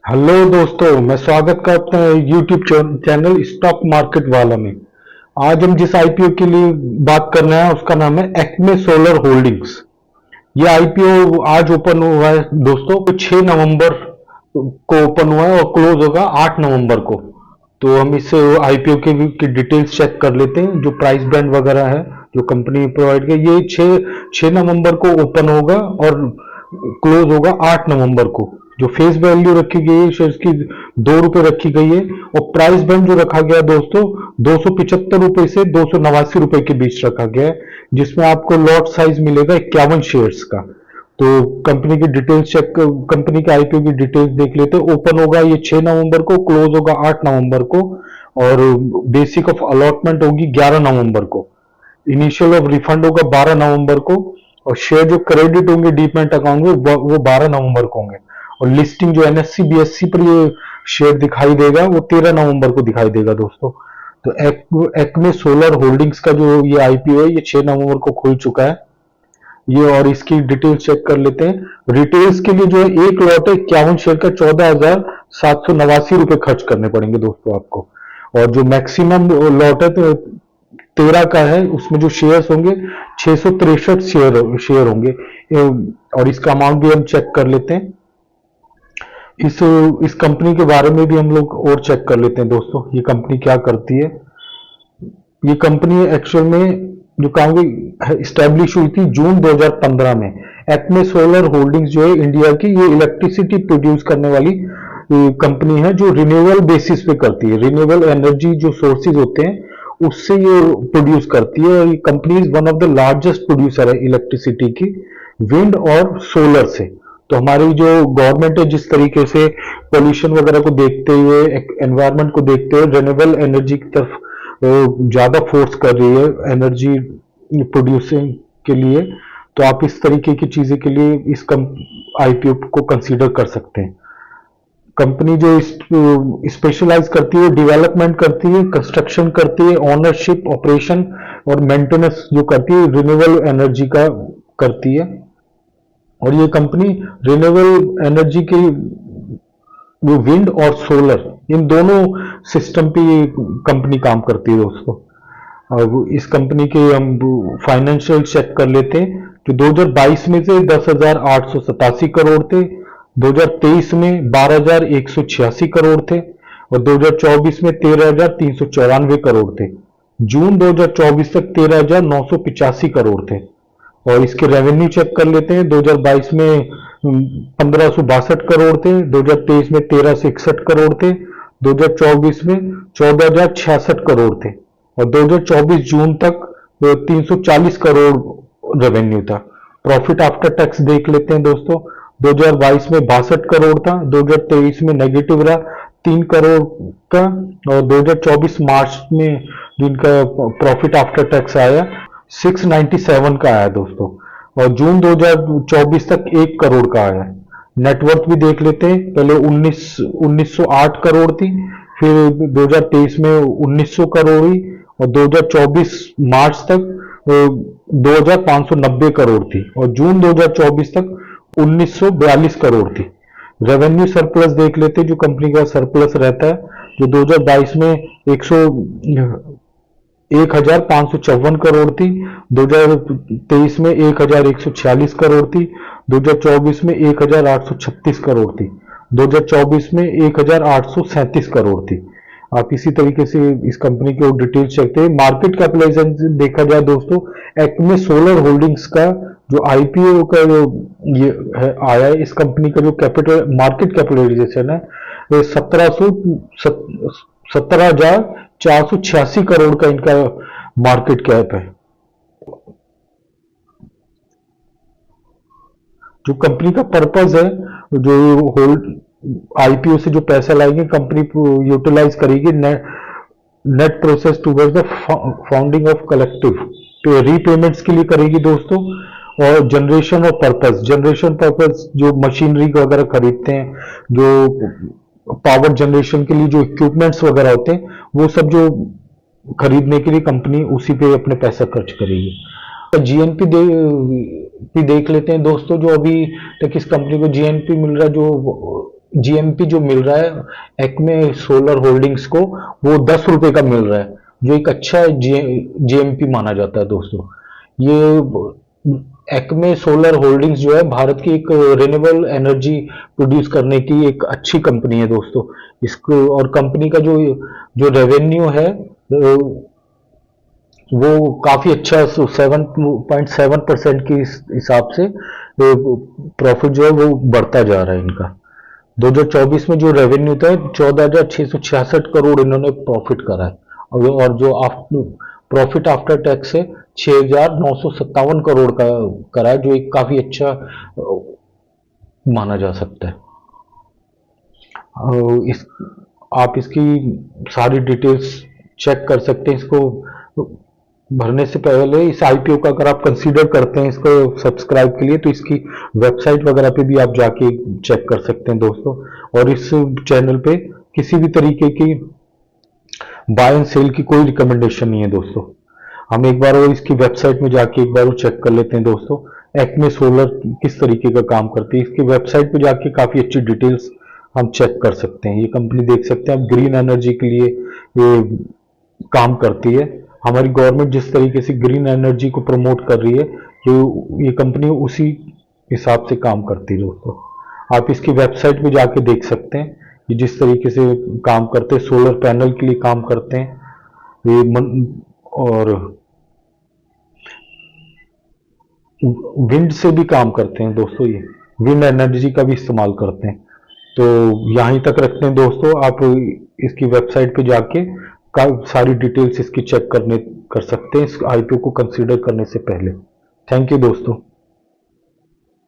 Hello दोस्तों, मैं स्वागत करता हूँ यूट्यूब चैनल स्टॉक मार्केट वाला में। आज हम जिस आईपीओ के लिए बात कर रहे हैं उसका नाम है एक्मे सोलर होल्डिंग्स। ये आईपीओ आज ओपन हुआ है दोस्तों, तो 6 नवंबर को ओपन हुआ है और क्लोज होगा 8 नवंबर को। तो हम इस आईपीओ की डिटेल्स चेक कर लेते हैं, जो प्राइस बैंड वगैरह है जो कंपनी प्रोवाइड की। ये 6 नवंबर को ओपन होगा और क्लोज होगा 8 नवंबर को। जो फेस वैल्यू रखी गई है शेयर्स की, 2 रुपए रखी गई है। और प्राइस बैंड जो रखा गया है दोस्तों, 275 रुपए से 289 रुपए के बीच रखा गया है, जिसमें आपको लॉट साइज मिलेगा 51 शेयर्स का। तो कंपनी की डिटेल्स चेक, कंपनी के आईपीओ की डिटेल्स देख लेते हैं। ओपन होगा ये 6 नवंबर को, क्लोज होगा 8 नवंबर को। और बेसिक ऑफ अलॉटमेंट होगी 11 नवंबर को। इनिशियल ऑफ रिफंड होगा 12 नवंबर को। और शेयर जो क्रेडिट होंगे डीमैट अकाउंट में वो 12 नवंबर को होंगे। और लिस्टिंग जो एनएससी बीएससी पर ये शेयर दिखाई देगा वो 13 नवंबर को दिखाई देगा दोस्तों। तो एक्मे सोलर होल्डिंग्स का जो ये आईपीओ है, ये 6 नवंबर को खुल चुका है ये। और इसकी डिटेल्स चेक कर लेते हैं। रिटेल्स के लिए जो है एक लॉट है 51 शेयर का, 14,789 रुपए खर्च करने पड़ेंगे दोस्तों आपको। और जो मैक्सिमम लॉट है तो 13 का है, उसमें जो शेयर्स होंगे 663 शेयर होंगे। और इसका अमाउंट भी हम चेक कर लेते हैं। इस कंपनी के बारे में भी हम लोग और चेक कर लेते हैं दोस्तों, ये कंपनी क्या करती है। ये कंपनी एक्चुअल में जो कहोगे स्टैब्लिश हुई थी जून 2015 में। एक्मे सोलर होल्डिंग्स जो है इंडिया की, ये इलेक्ट्रिसिटी प्रोड्यूस करने वाली कंपनी है, जो रिन्यूएबल बेसिस पे करती है। रिन्यूएबल एनर्जी जो सोर्सेज होते हैं उससे ये प्रोड्यूस करती है। और ये company is one of the largest producer है इलेक्ट्रिसिटी की, विंड और सोलर से। तो हमारी जो गवर्नमेंट है जिस तरीके से पोल्यूशन वगैरह को देखते हुए, एनवायरनमेंट को देखते हुए रिन्यूएबल एनर्जी की तरफ ज्यादा फोर्स कर रही है एनर्जी प्रोड्यूसिंग के लिए। तो आप इस तरीके की चीजें के लिए इस आईपीओ को कंसीडर कर सकते हैं। कंपनी जो स्पेशलाइज करती है, डेवलपमेंट करती है, कंस्ट्रक्शन करती है, ओनरशिप, ऑपरेशन और मेंटेनेंस जो करती है रिन्यूएबल एनर्जी का करती है। और ये कंपनी रिन्यूएबल एनर्जी की वो विंड और सोलर इन दोनों सिस्टम पे ये कंपनी काम करती है दोस्तों। और इस कंपनी के हम फाइनेंशियल चेक कर लेते हैं। जो 2022 में से 10,887 करोड़ थे, 2023 में 12,186 करोड़ थे, और 2024 में 13,394 करोड़ थे। जून 2024 तक 13,985 करोड़ थे। और इसके रेवेन्यू चेक कर लेते हैं। 2022 में 1562 करोड़ थे, 2023 में 1361 करोड़ थे, 2024 में 14,066 करोड़ थे, और 2024 जून तक 340 करोड़ रेवेन्यू था। प्रॉफिट आफ्टर टैक्स देख लेते हैं दोस्तों। 2022 में 62 करोड़ था, 2023 में नेगेटिव रहा 3 करोड़ का, और 2024 मार्च में जिनका प्रॉफिट आफ्टर टैक्स आया 697 का आया दोस्तों। और जून 2024 तक 1 करोड़ का आया। नेटवर्थ भी देख लेते हैं। पहले 1908 करोड़ थी, फिर 2023 में 1900 करोड़ हुई, और 2024 मार्च तक 2590 करोड़ थी, और जून 2024 तक 1942 करोड़ थी। रेवेन्यू सरप्लस देख लेते हैं, जो कंपनी का सरप्लस रहता है। जो 2022 में 1,554 करोड़ थी, 2023 में 1,146 करोड़ थी, 2024 में 1,836 करोड़ थी, 2024 में 1,837 करोड़ थी। आप इसी तरीके से इस कंपनी की और डिटेल चेक हैं। मार्केट कैपिटलाइजेशन देखा जाए दोस्तों, एक्मे सोलर होल्डिंग्स का जो आईपीओ का जो ये है आया है, इस कंपनी का जो कैपिटल मार्केट कैपिटलाइजेशन है 17,486 करोड़ का इनका मार्केट कैप है। जो कंपनी का पर्पज है, जो होल्ड आईपीओ से जो पैसा लाएंगे कंपनी यूटिलाइज करेगी net process towards the founding of collective, तो रीपेमेंट्स के लिए करेगी दोस्तों। और जनरेशन और पर्पस, जनरेशन पर्पस जो मशीनरी वगैरह खरीदते हैं, जो पावर जनरेशन के लिए जो इक्विपमेंट्स वगैरह होते हैं, वो सब जो खरीदने के लिए कंपनी उसी पे अपने पैसा खर्च करेगी। जीएनपी देख लेते हैं दोस्तों। जो अभी तक इस कंपनी को जीएनपी मिल रहा है, जो जीएमपी जो मिल रहा है एक्मे सोलर होल्डिंग्स को, वो 10 रुपए का मिल रहा है, जो एक अच्छा जीएमपी माना जाता है दोस्तों। ये एक्मे सोलर होल्डिंग्स जो है भारत की एक रिन्यूएबल एनर्जी प्रोड्यूस करने की एक अच्छी कंपनी है दोस्तों। इसको और कंपनी का जो जो रेवेन्यू है वो काफी अच्छा 7.7% के हिसाब से प्रॉफिट जो है वो बढ़ता जा रहा है इनका। 2024 में जो रेवेन्यू था 14,666 करोड़ इन्होंने प्रॉफिट करा है, और जो प्रॉफिट आफ्टर टैक्स है 6,957 करोड़ का करा है, जो एक काफी अच्छा माना जा सकता है। इस आप इसकी सारी डिटेल्स चेक कर सकते हैं। इसको भरने से पहले इस आईपीओ का अगर आप कंसीडर करते हैं इसको सब्सक्राइब के लिए, तो इसकी वेबसाइट वगैरह पे भी आप जाके चेक कर सकते हैं दोस्तों। और इस चैनल पे किसी भी तरीके की बाय एंड सेल की कोई रिकमेंडेशन नहीं है दोस्तों। हम एक बार वो इसकी वेबसाइट में जाके एक बार वो चेक कर लेते हैं दोस्तों, एक्मे सोलर किस तरीके का काम करती है। इसकी वेबसाइट पे जाके काफी अच्छी डिटेल्स हम चेक कर सकते हैं। ये कंपनी देख सकते हैं आप, ग्रीन एनर्जी के लिए ये काम करती है। हमारी गवर्नमेंट जिस तरीके से ग्रीन एनर्जी को प्रमोट कर रही है, ये कंपनी उसी हिसाब से काम करती है दोस्तों। आप इसकी वेबसाइट पे जाके देख सकते हैं ये जिस तरीके से काम करते हैं, सोलर पैनल के लिए काम करते हैं और विंड से भी काम करते हैं दोस्तों। ये विंड एनर्जी का भी इस्तेमाल करते हैं। तो यहीं तक रखते हैं दोस्तों, आप इसकी वेबसाइट पे जाके सारी डिटेल्स इसकी चेक कर सकते हैं इस आईपीओ को कंसीडर करने से पहले। थैंक यू दोस्तों।